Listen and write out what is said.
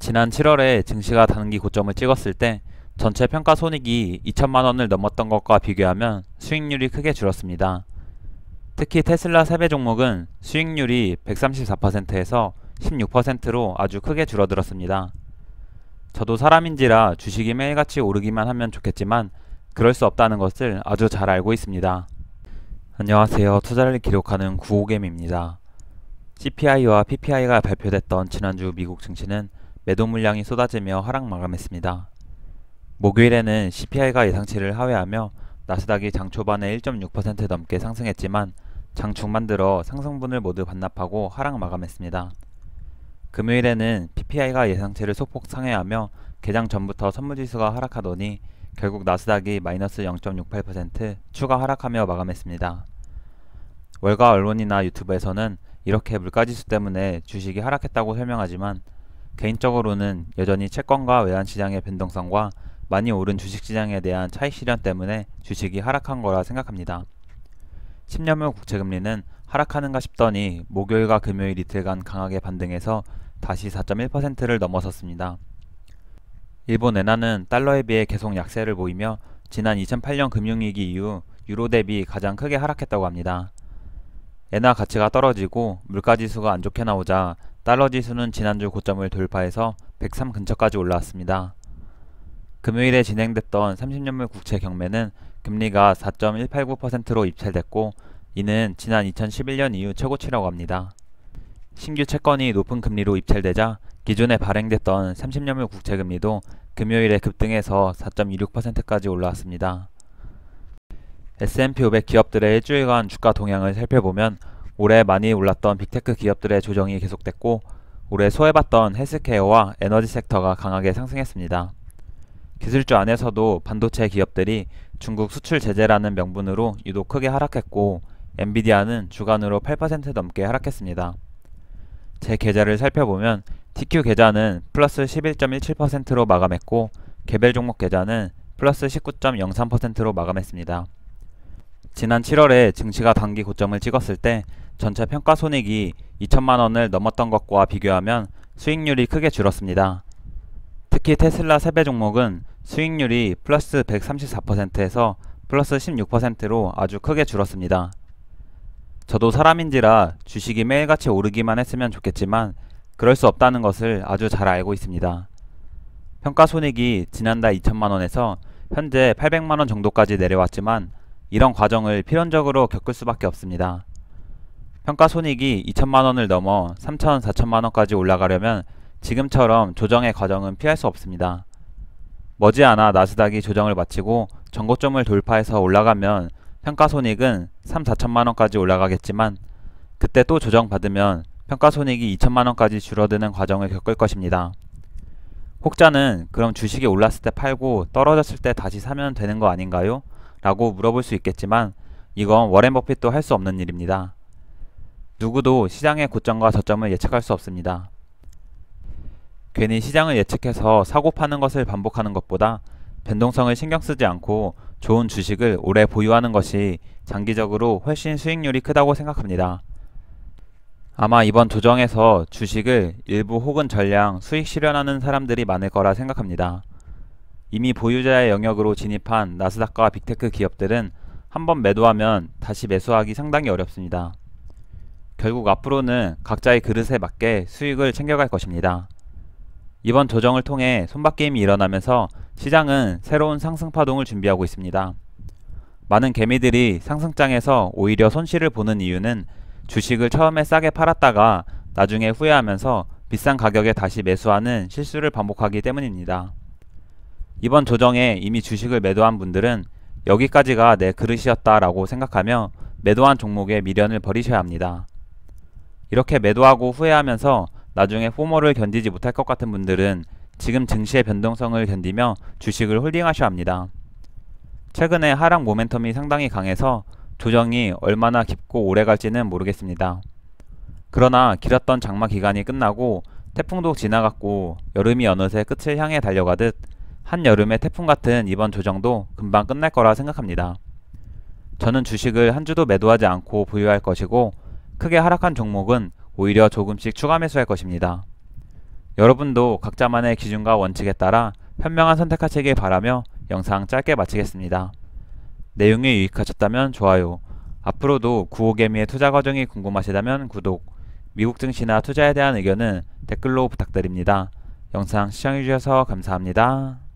지난 7월에 증시가 단기 고점을 찍었을 때 전체 평가 손익이 2천만 원을 넘었던 것과 비교하면 수익률이 크게 줄었습니다. 특히 테슬라 3배 종목은 수익률이 134%에서 16%로 아주 크게 줄어들었습니다. 저도 사람인지라 주식이 매일같이 오르기만 하면 좋겠지만 그럴 수 없다는 것을 아주 잘 알고 있습니다. 안녕하세요. 투자를 기록하는 구호겜입니다. CPI와 PPI가 발표됐던 지난주 미국 증시는 매도 물량이 쏟아지며 하락 마감했습니다. 목요일에는 CPI가 예상치를 하회하며 나스닥이 장 초반에 1.6% 넘게 상승했지만 장 중반 들어 상승분을 모두 반납하고 하락 마감했습니다. 금요일에는 PPI가 예상치를 소폭 상회하며 개장 전부터 선물지수가 하락하더니 결국 나스닥이 마이너스 0.68% 추가 하락하며 마감했습니다. 월가 언론이나 유튜브에서는 이렇게 물가지수 때문에 주식이 하락했다고 설명하지만 개인적으로는 여전히 채권과 외환시장의 변동성과 많이 오른 주식시장에 대한 차익 실현 때문에 주식이 하락한 거라 생각합니다. 10년물 국채금리는 하락하는가 싶더니 목요일과 금요일 이틀간 강하게 반등해서 다시 4.1%를 넘어섰습니다. 일본 엔화는 달러에 비해 계속 약세를 보이며 지난 2008년 금융위기 이후 유로 대비 가장 크게 하락했다고 합니다. 엔화 가치가 떨어지고 물가지수가 안 좋게 나오자 달러 지수는 지난주 고점을 돌파해서 103 근처까지 올라왔습니다. 금요일에 진행됐던 30년물 국채 경매는 금리가 4.189%로 입찰됐고 이는 지난 2011년 이후 최고치라고 합니다. 신규 채권이 높은 금리로 입찰되자 기존에 발행됐던 30년물 국채 금리도 금요일에 급등해서 4.26%까지 올라왔습니다. S&P 500 기업들의 일주일간 주가 동향을 살펴보면 올해 많이 올랐던 빅테크 기업들의 조정이 계속됐고 올해 소외받던 헬스케어와 에너지 섹터가 강하게 상승했습니다. 기술주 안에서도 반도체 기업들이 중국 수출 제재라는 명분으로 유독 크게 하락했고 엔비디아는 주간으로 8% 넘게 하락했습니다. 제 계좌를 살펴보면 TQ 계좌는 플러스 11.17%로 마감했고 개별 종목 계좌는 플러스 19.03%로 마감했습니다. 지난 7월에 증시가 단기 고점을 찍었을 때 전체 평가손익이 2천만 원을 넘었던 것과 비교하면 수익률이 크게 줄었습니다. 특히 테슬라 3배 종목은 수익률이 플러스 134%에서 플러스 16%로 아주 크게 줄었습니다. 저도 사람인지라 주식이 매일같이 오르기만 했으면 좋겠지만 그럴 수 없다는 것을 아주 잘 알고 있습니다. 평가손익이 지난달 2천만 원에서 현재 800만 원 정도까지 내려왔지만 이런 과정을 필연적으로 겪을 수밖에 없습니다. 평가손익이 2천만 원을 넘어 3천, 4천만 원까지 올라가려면 지금처럼 조정의 과정은 피할 수 없습니다. 머지않아 나스닥이 조정을 마치고 전고점을 돌파해서 올라가면 평가손익은 3, 4천만 원까지 올라가겠지만 그때 또 조정받으면 평가손익이 2천만 원까지 줄어드는 과정을 겪을 것입니다. 혹자는 그럼 주식이 올랐을 때 팔고 떨어졌을 때 다시 사면 되는 거 아닌가요? 라고 물어볼 수 있겠지만 이건 워렌 버핏도 할 수 없는 일입니다. 누구도 시장의 고점과 저점을 예측할 수 없습니다. 괜히 시장을 예측해서 사고 파는 것을 반복하는 것보다 변동성을 신경 쓰지 않고 좋은 주식을 오래 보유하는 것이 장기적으로 훨씬 수익률이 크다고 생각합니다. 아마 이번 조정에서 주식을 일부 혹은 전량 수익 실현하는 사람들이 많을 거라 생각합니다. 이미 보유자의 영역으로 진입한 나스닥과 빅테크 기업들은 한번 매도하면 다시 매수하기 상당히 어렵습니다. 결국 앞으로는 각자의 그릇에 맞게 수익을 챙겨갈 것입니다. 이번 조정을 통해 손바뀜이 일어나면서 시장은 새로운 상승 파동을 준비하고 있습니다. 많은 개미들이 상승장에서 오히려 손실을 보는 이유는 주식을 처음에 싸게 팔았다가 나중에 후회하면서 비싼 가격에 다시 매수하는 실수를 반복하기 때문입니다. 이번 조정에 이미 주식을 매도한 분들은 여기까지가 내 그릇이었다 라고 생각하며 매도한 종목에 미련을 버리셔야 합니다. 이렇게 매도하고 후회하면서 나중에 포모를 견디지 못할 것 같은 분들은 지금 증시의 변동성을 견디며 주식을 홀딩하셔야 합니다. 최근에 하락 모멘텀이 상당히 강해서 조정이 얼마나 깊고 오래 갈지는 모르겠습니다. 그러나 길었던 장마 기간이 끝나고 태풍도 지나갔고 여름이 어느새 끝을 향해 달려가듯 한여름의 태풍 같은 이번 조정도 금방 끝날 거라 생각합니다. 저는 주식을 한 주도 매도하지 않고 보유할 것이고 크게 하락한 종목은 오히려 조금씩 추가 매수할 것입니다. 여러분도 각자만의 기준과 원칙에 따라 현명한 선택하시길 바라며 영상 짧게 마치겠습니다. 내용이 유익하셨다면 좋아요, 앞으로도 구호개미의 투자 과정이 궁금하시다면 구독, 미국 증시나 투자에 대한 의견은 댓글로 부탁드립니다. 영상 시청해주셔서 감사합니다.